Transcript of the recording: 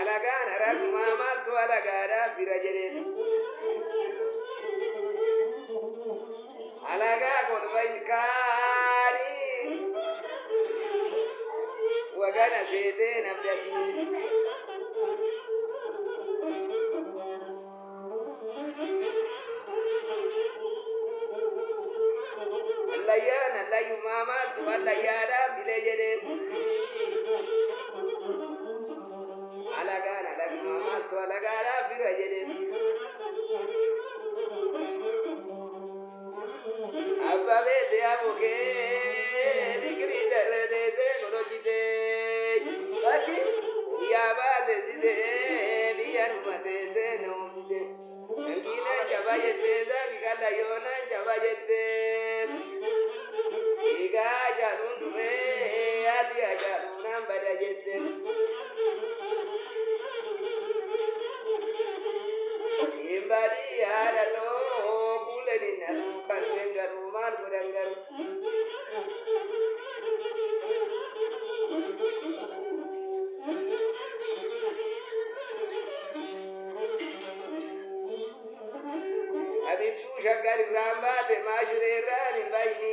alagaan aragumaa maaltu alagaadhaaf bira jedheen alagaa kolfa ilkaanii wagana seetee nabdatni allayyaan allayyumaa maaltu allayyaadhaaf bile jedheen alagaan alagumaa maaltu alagaadhaaf bira jedheen abba beete abokee dikrii darreteesee godhojjitee bachi yaa baate sisee biyya dhumateesee noomsite nangiina jaba jettee saani kallayyoona jaba jettee egaa jaaluun dhufee ati ajaaluunaan bada jette imbadii yaada too kuulenin aruu kan garuu maal godhan garuu abibtuu shaggar irraan baate maashiree irraan hin bayni